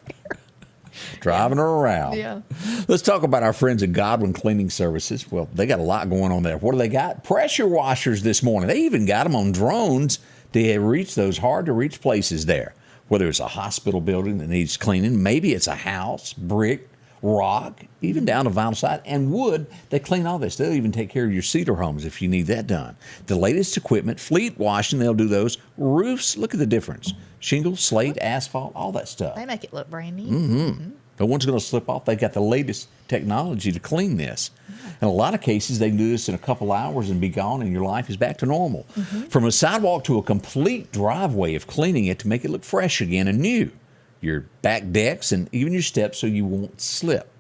Driving her around. Yeah. Let's talk about our friends at Godwin Cleaning Services. Well, they got a lot going on there. What do they got? Pressure washers this morning. They even got them on drones to reach those hard-to-reach places there. Whether it's a hospital building that needs cleaning, maybe it's a house, brick, rock, even down to vinyl siding and wood. They clean all this. They'll even take care of your cedar homes if you need that done. The latest equipment, fleet washing, they'll do those. Roofs, look at the difference. Shingles, slate, asphalt, all that stuff. They make it look brand new. Mm-hmm. No one's going to slip off. They got the latest technology to clean this. In a lot of cases, they can do this in a couple hours and be gone, and your life is back to normal. From a sidewalk to a complete driveway of cleaning it to make it look fresh again and new. Your back decks and even your steps so you won't slip.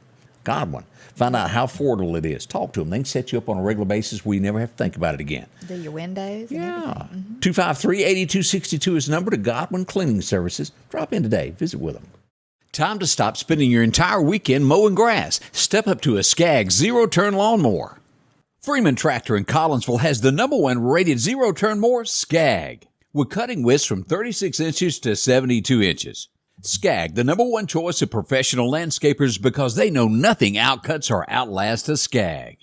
Godwin. Find out how affordable it is. Talk to them. They can set you up on a regular basis where you never have to think about it again. Do your windows and everything. 253-8262 is the number to Godwin Cleaning Services. Drop in today. Visit with them. Time to stop spending your entire weekend mowing grass. Step up to a Scag zero-turn lawnmower. Freeman Tractor in Collinsville has the #1 rated zero-turn mower, Scag, with cutting widths from 36 inches to 72 inches. Scag, the #1 choice of professional landscapers because they know nothing outcuts or outlasts a Scag.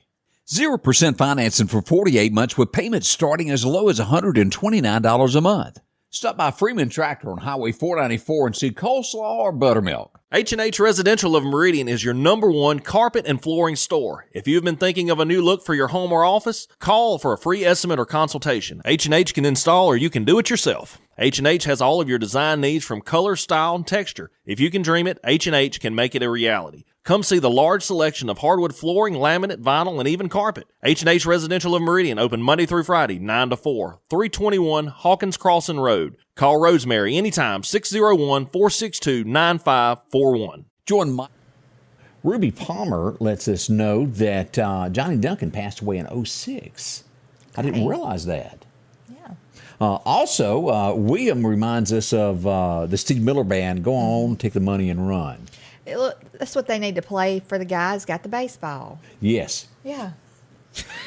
0% financing for 48 months with payments starting as low as $129 a month. Stop by Freeman Tractor on Highway 494 and see coleslaw or buttermilk. H&H Residential of Meridian is your #1 carpet and flooring store. If you've been thinking of a new look for your home or office, call for a free estimate or consultation. H&H can install or you can do it yourself. H&H has all of your design needs from color, style, and texture. If you can dream it, H&H can make it a reality. Come see the large selection of hardwood flooring, laminate, vinyl, and even carpet. H&H Residential of Meridian, open Monday through Friday, 9 to 4, 321 Hawkins Crossing Road. Call Rosemary anytime, 601-462-9541. Join my Ruby Palmer lets us know that Johnny Duncan passed away in 2006. I didn't realize that. Yeah. Also, William reminds us of the Steve Miller Band, Go On, Take the Money and Run. That's what they need to play for the guys. Got the baseball. Yes. Yeah.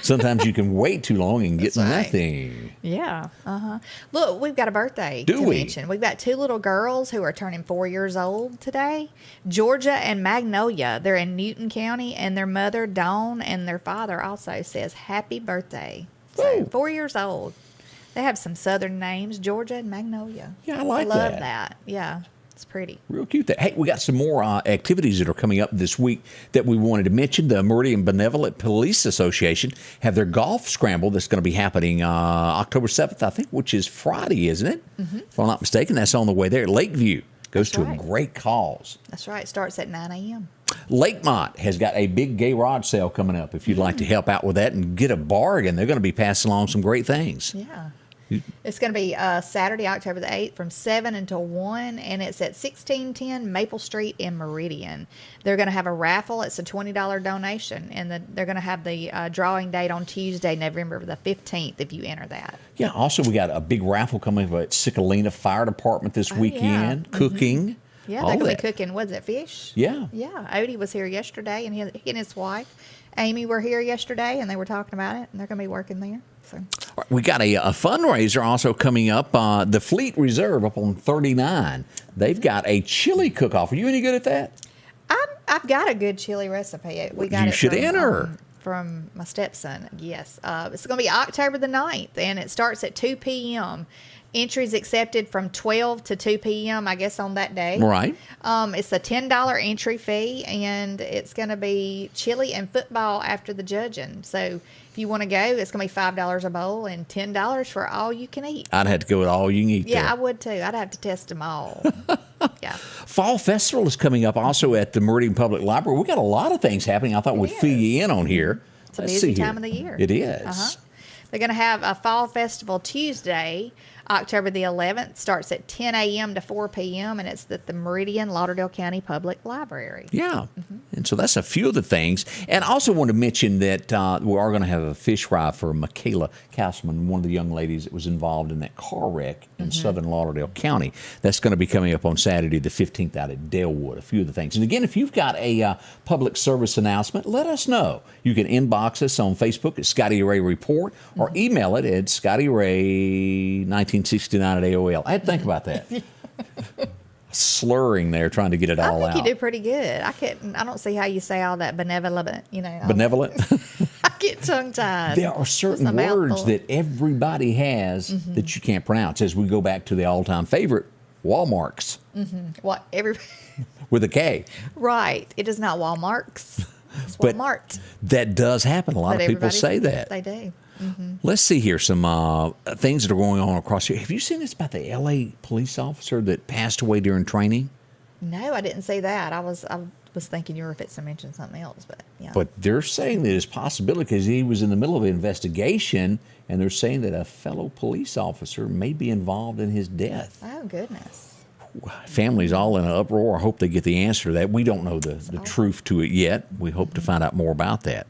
Sometimes you can wait too long and get nothing. Yeah. Look, we've got a birthday to mention. We've got 2 little girls who are turning 4 years old today. Georgia and Magnolia. They're in Newton County, and their mother, Dawn, and their father also says happy birthday. So, 4 years old. They have some southern names, Georgia and Magnolia. Yeah, I like love that. Yeah. It's pretty. Real cute. Hey, we got some more activities that are coming up this week that we wanted to mention. The Meridian Benevolent Police Association have their golf scramble that's going to be happening October 7th, I think, which is Friday, isn't it? If I'm not mistaken, that's on the way there. Lakeview goes to a great cause. That's right. It starts at 9 a.m. Lakemont has got a big garage sale coming up. If you'd like to help out with that and get a bargain, they're going to be passing along some great things. Yeah. It's going to be Saturday, October the 8th from 7 until 1, and it's at 1610 Maple Street in Meridian. They're going to have a raffle. It's a $20 donation, and they're going to have the drawing date on Tuesday, November the 15th, if you enter that. Yeah, also we got a big raffle coming up at Cicalina Fire Department this weekend, cooking. Yeah, they're going to be cooking, what is it, fish? Yeah. Yeah, Odie was here yesterday, and he and his wife, Amy, were here yesterday, and they were talking about it, and they're going to be working there. So. We got a fundraiser also coming up. The Fleet Reserve up on 39. They've got a chili cook-off. Are you any good at that? I've got a good chili recipe. We got you it should enter. From my stepson. Yes. It's going to be October the 9th, and it starts at 2 p.m. Entries accepted from 12 to 2 p.m., I guess, on that day. Right. It's a $10 entry fee, and it's going to be chili and football after the judging. So if you want to go, it's going to be $5 a bowl and $10 for all you can eat. I'd have to go with all you can eat. Yeah, there. I would too. I'd have to test them all. Yeah. Fall Festival is coming up also at the Meridian Public Library. We got a lot of things happening. I thought we'd fill you in on here. It's a busy time of the year. It is. They're going to have a Fall Festival Tuesday, October the 11th. Starts at 10 a.m. to 4 p.m. and it's at the Meridian Lauderdale County Public Library. Yeah. And so that's a few of the things. And I also want to mention that we are going to have a fish fry for Michaela Kausman, one of the young ladies that was involved in that car wreck in southern Lauderdale County. That's going to be coming up on Saturday the 15th out at Dalewood, a few of the things. And again, if you've got a public service announcement, let us know. You can inbox us on Facebook at Scotty Ray Report or email it at ScottyRay1969 at AOL. I had to think about that. Slurring there, trying to get it all out. I think you do pretty good. I don't see how you say all that benevolent, Benevolent? I get tongue-tied. There are certain words that everybody has that you can't pronounce. As we go back to the all-time favorite, Walmarts. What? With a K. Right. It is not Walmarts. It's But Walmart. That does happen. A lot But of people say that. They do. Let's see here some things that are going on across here. Have you seen this about the L.A. police officer that passed away during training? No, I didn't see that. I was thinking you were fixing to mention something else, but yeah. But they're saying that it's a possibility because he was in the middle of an investigation, and they're saying that a fellow police officer may be involved in his death. Oh, goodness. Family's all in an uproar. I hope they get the answer to that. We don't know the truth to it yet. We hope to find out more about that.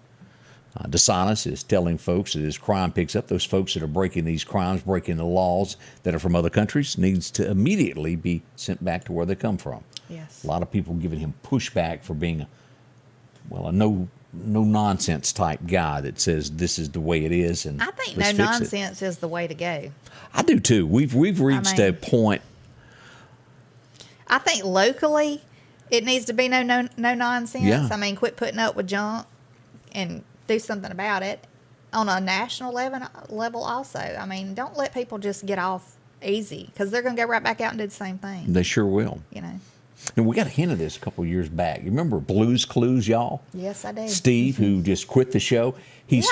DeSantis is telling folks that as crime picks up, those folks that are breaking these crimes, breaking the laws that are from other countries, needs to immediately be sent back to where they come from. Yes. A lot of people giving him pushback for being a no-nonsense type guy that says this is the way it is. And I think let's no fix it. nonsense is the way to go. I do too. We've reached a point. I think locally it needs to be no nonsense. Yeah. I mean, quit putting up with junk and do something about it. On a national level also. I mean, don't let people just get off easy because they're going to go right back out and do the same thing. They sure will. And we got a hint of this a couple of years back. You remember Blue's Clues, y'all? Yes, I do. Steve, who just quit the show.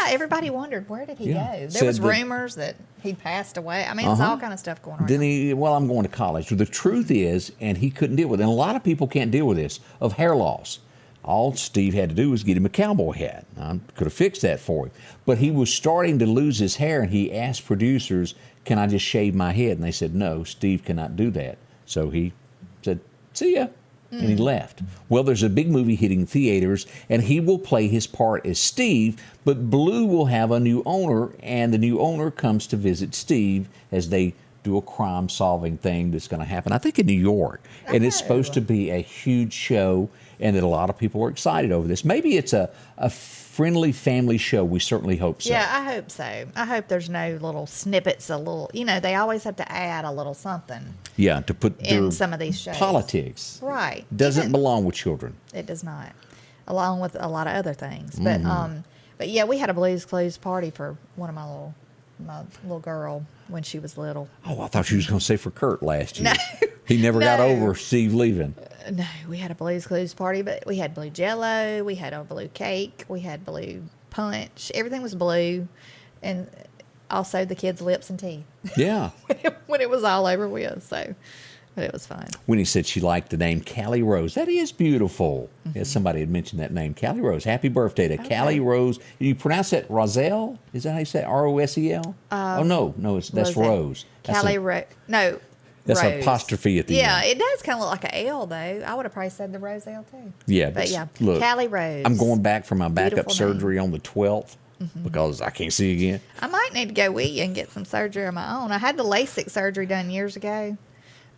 Everybody wondered, where did he go? There was rumors that he passed away. I mean, there's all kind of stuff going on. Then I'm going to college. So the truth is, and he couldn't deal with it, and a lot of people can't deal with this, of hair loss. All Steve had to do was get him a cowboy hat. I could have fixed that for him. But he was starting to lose his hair, and he asked producers, can I just shave my head? And they said, no, Steve cannot do that. So he said, see ya. And he left. Well, there's a big movie hitting theaters, and he will play his part as Steve, but Blue will have a new owner, and the new owner comes to visit Steve as they do a crime-solving thing that's going to happen, I think, in New York. And it's supposed to be a huge show, and that a lot of people are excited over this. Maybe it's a friendly family show. We certainly hope so. Yeah, I hope so. I hope there's no little snippets, they always have to add a little something. Yeah, to put in some of these shows. Politics. Right. Doesn't belong with children. It does not. Along with a lot of other things. But yeah, we had a Blue's Clues party for one of my little girl when she was little. Oh, I thought you was going to say for Kurt last year. No. He never got over Steve leaving. No, we had a Blue's Clues party, but we had blue Jell-O, we had a blue cake, we had blue punch. Everything was blue, and also the kids' lips and teeth. Yeah. when it was all over with, but it was fun. When he said she liked the name Callie Rose. That is beautiful. Yeah, somebody had mentioned that name, Callie Rose. Happy birthday to Callie Rose. You pronounce that Roselle? Is that how you say it? R-O-S-E-L? No, that's Rose. Callie Rose. No. That's Rose. an apostrophe at the end. Yeah, it does kind of look like an L, though. I would have probably said the Roselle, too. Yeah, but yeah, look, Callie Rose. I'm going back for my backup Beautiful surgery on the 12th because I can't see again. I might need to go with you and get some surgery of my own. I had the LASIK surgery done years ago,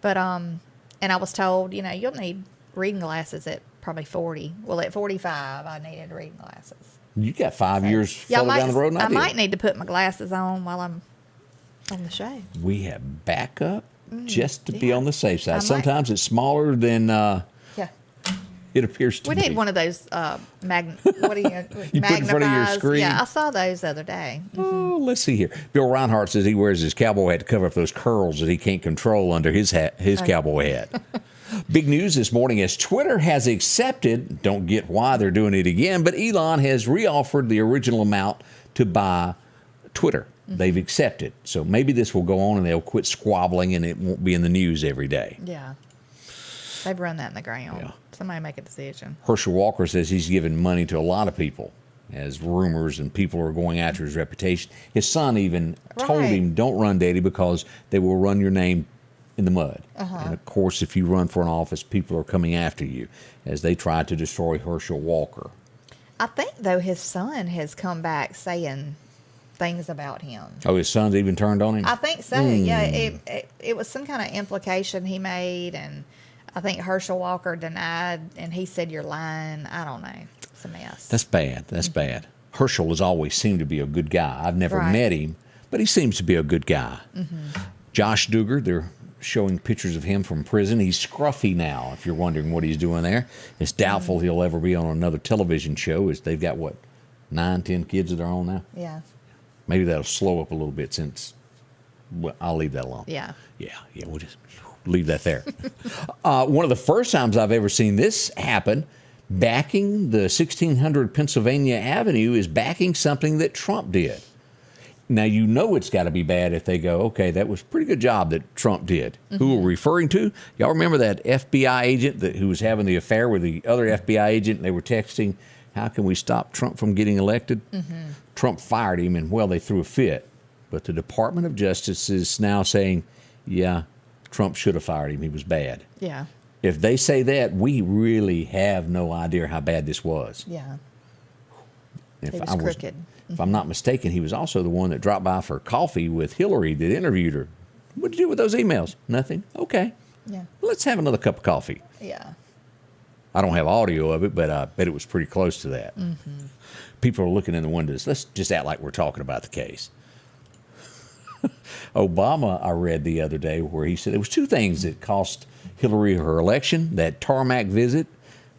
but and I was told, you'll need reading glasses at probably 40. Well, at 45, I needed reading glasses. You got 5 years further down the road than I did. might need to put my glasses on while I'm on the show. We have backup just to be on the safe side. Sometimes it's smaller than it appears to be. We need one of those you put in front of your screen. Yeah, I saw those the other day. Oh, let's see here. Bill Reinhardt says he wears his cowboy hat to cover up those curls that he can't control under his cowboy hat. Big news this morning as Twitter has accepted, don't get why they're doing it again, but Elon has reoffered the original amount to buy Twitter. They've accepted. So maybe this will go on and they'll quit squabbling and it won't be in the news every day. Yeah. They've run that in the ground. Yeah. Somebody make a decision. Chrissie Walker says he's given money to a lot of people as rumors and people are going after his reputation. His son even told Right. him, don't run, Daddy, because they will run your name in the mud. And, of course, if you run for an office, people are coming after you as they try to destroy Herschel Walker. I think, though, his son has come back saying things about him. Oh, his son's even turned on him? I think so. Yeah, it was some kind of implication he made, and I think Herschel Walker denied, and he said, "You're lying." I don't know. It's a mess. That's bad. That's bad. Herschel has always seemed to be a good guy. I've never Right. met him, but he seems to be a good guy. Josh Duggar, they're showing pictures of him from prison. He's scruffy now, if you're wondering what he's doing there. It's doubtful he'll ever be on another television show, as they've got, 9, 10 kids of their own now? Yeah. Maybe that'll slow up a little bit since, well, I'll leave that alone. Yeah. Yeah, we'll just leave that there. One of the first times I've ever seen this happen, backing the 1600 Pennsylvania Avenue is backing something that Trump did. Now, you know it's got to be bad if they go, okay, that was a pretty good job that Trump did. Who we're referring to? Y'all remember that FBI agent who was having the affair with the other FBI agent, and they were texting, how can we stop Trump from getting elected? Trump fired him, and, well, they threw a fit. But the Department of Justice is now saying, yeah, Trump should have fired him. He was bad. Yeah. If they say that, we really have no idea how bad this was. Yeah. If He was crooked. If I'm not mistaken, he was also the one that dropped by for coffee with Hillary that interviewed her. What did you do with those emails? Nothing. Okay. Yeah. Let's have another cup of coffee. Yeah. I don't have audio of it, but I bet it was pretty close to that. People are looking in the windows. Let's just act like we're talking about the case. Obama, I read the other day, where he said there was two things that cost Hillary her election: that tarmac visit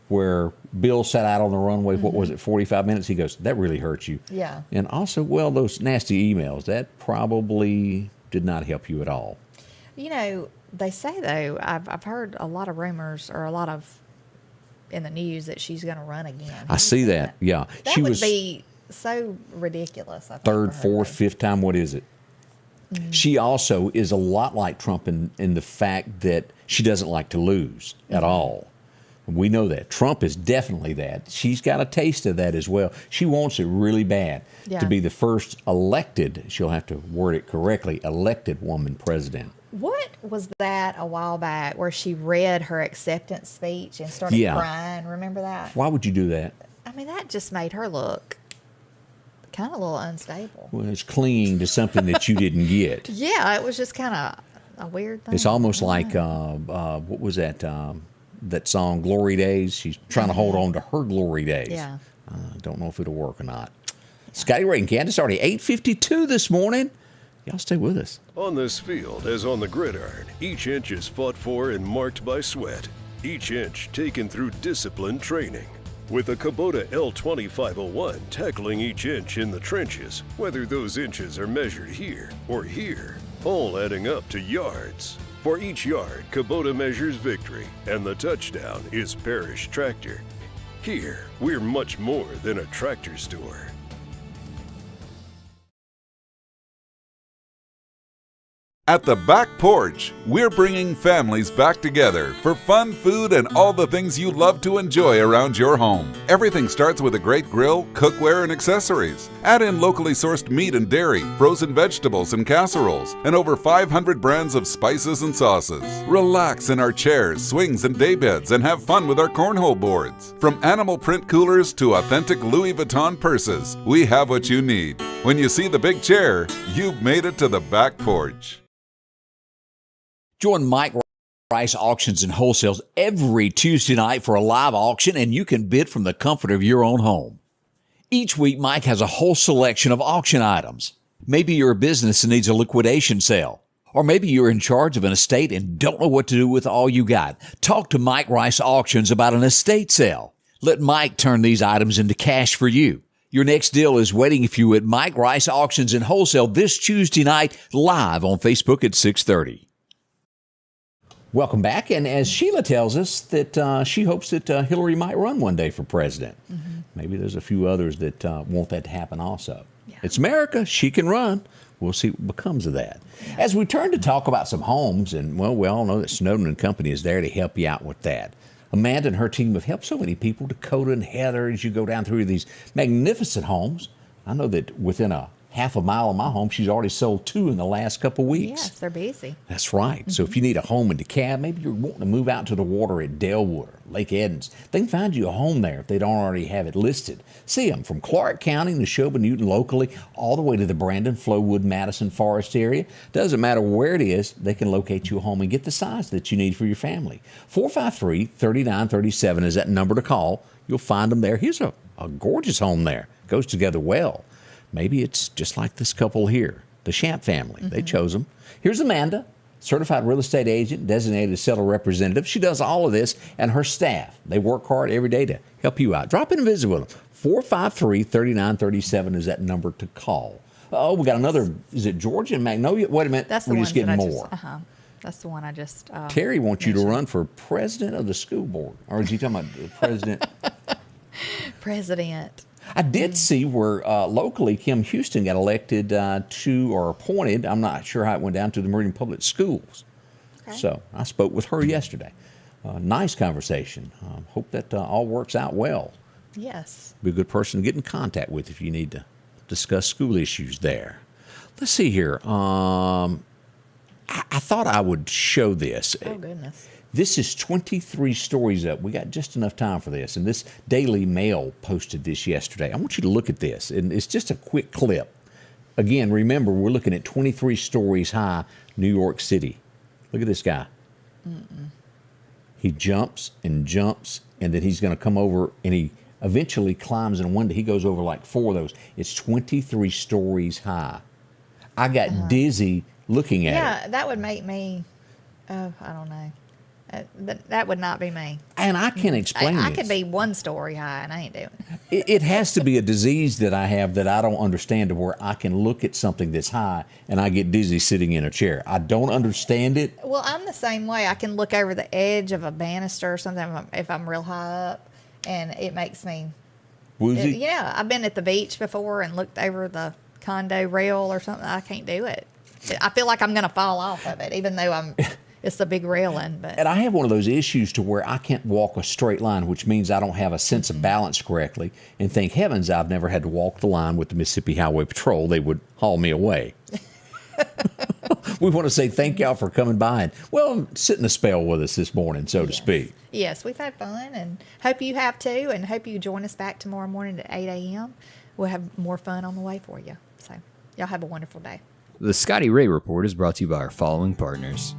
where Bill sat out on the runway, what was it, 45 minutes? He goes, that really hurt you. Yeah. And also, well, those nasty emails, that probably did not help you at all. You know, they say, though, I've heard a lot of rumors or a lot of in the news that she's going to run again. I see that. Yeah. That She would was be so ridiculous. I think, third, for her, fourth, though. fifth time. What is it? She also is a lot like Trump in the fact that she doesn't like to lose at all. We know that. Trump is definitely that. She's got a taste of that as well. She wants it really bad Yeah. to be the first elected, she'll have to word it correctly, elected woman president. What was that a while back where she read her acceptance speech and started Yeah. crying? Remember that? Why would you do that? I mean, that just made her look kind of a little unstable. Well, it's clinging to something that you didn't get. Yeah, it was just kind of a weird thing. It's almost like, what was that? That song, Glory Days. She's trying to hold on to her glory days. Yeah. Don't know if it'll work or not. Scotty Ray and Candace, already 8:52 this morning. Y'all stay with us. On this field, as on the gridiron, each inch is fought for and marked by sweat. Each inch taken through disciplined training. With a Kubota L2501 tackling each inch in the trenches, whether those inches are measured here or here, all adding up to yards. For each yard, Kubota measures victory, and the touchdown is Parish Tractor. Here, we're much more than a tractor store. At the Back Porch, we're bringing families back together for fun, food, and all the things you love to enjoy around your home. Everything starts with a great grill, cookware, and accessories. Add in locally sourced meat and dairy, frozen vegetables and casseroles, and over 500 brands of spices and sauces. Relax in our chairs, swings, and daybeds and have fun with our cornhole boards. From animal print coolers to authentic Louis Vuitton purses, we have what you need. When you see the big chair, you've made it to the Back Porch. Join Mike Rice Auctions and Wholesales every Tuesday night for a live auction, and you can bid from the comfort of your own home. Each week, Mike has a whole selection of auction items. Maybe you're a business that needs a liquidation sale. Or maybe you're in charge of an estate and don't know what to do with all you got. Talk to Mike Rice Auctions about an estate sale. Let Mike turn these items into cash for you. Your next deal is waiting for you at Mike Rice Auctions and Wholesale this Tuesday night, live on Facebook at 6:30. Welcome back. And as Sheila tells us that she hopes that Hillary might run one day for president. Maybe there's a few others that want that to happen also. Yeah. It's America. She can run. We'll see what becomes of that. As we turn to talk about some homes, and, well, we all know that Snowden and Company is there to help you out with that. Amanda and her team have helped so many people, Dakota and Heather, as you go down through these magnificent homes. I know that within a half a mile of my home, she's already sold 2 in the last couple of weeks. Yes, they're busy. That's right. So if you need a home in DeKalb, maybe you're wanting to move out to the water at Delwood or Lake Edens, they can find you a home there if they don't already have it listed. See them from Clark County and Neshoba, Newton locally, all the way to the Brandon, Flowood, Madison, Forest area. Doesn't matter where it is, they can locate you a home and get the size that you need for your family. 453-3937 is that number to call. You'll find them there. Here's a gorgeous home there. Goes together well. Maybe it's just like this couple here, the Shamp family. They chose them. Here's Amanda, certified real estate agent, designated seller representative. She does all of this, and her staff. They work hard every day to help you out. Drop in and visit with them. 453-3937 is that number to call. Oh, we got another. Is it Georgia and Magnolia? Wait a minute. That's the We're one just getting that more. That's the one I just. Terry wants you to mentioned. run for president of the school board. Or is he talking about the president? President. I did see where locally Kim Houston got elected to, or appointed, I'm not sure how it went down, to the Meridian Public Schools. Okay. So I spoke with her yesterday. Nice conversation. Hope that all works out well. Yes. Be a good person to get in contact with if you need to discuss school issues there. Let's see here. I thought I would show this. Oh, goodness. This is 23 stories up. We got just enough time for this. And this Daily Mail posted this yesterday. I want you to look at this. And it's just a quick clip. Again, remember, we're looking at 23 stories high, New York City. Look at this guy. He jumps, and then he's going to come over, and he eventually climbs in a window. He goes over like 4 of those. It's 23 stories high. I got dizzy looking at it. Yeah, that would make me, I don't know. That would not be me. And I can't explain I this. could be 1 story high, and I ain't doing it. It has to be a disease that I have that I don't understand, to where I can look at something that's high and I get dizzy sitting in a chair. I don't understand it. Well, I'm the same way. I can look over the edge of a banister or something if I'm real high up, and it makes me Woozy? Yeah, I've been at the beach before and looked over the condo rail or something. I can't do it. I feel like I'm going to fall off of it, even though it's the big railing. But And I have one of those issues to where I can't walk a straight line, which means I don't have a sense of balance correctly. And thank heavens I've never had to walk the line with the Mississippi Highway Patrol. They would haul me away. We want to say thank y'all for coming by and, well, sitting a spell with us this morning, so to speak. Yes, we've had fun, and hope you have too, and hope you join us back tomorrow morning at 8 a.m. We'll have more fun on the way for you. So y'all have a wonderful day. The Scotty Ray Report is brought to you by our following partners: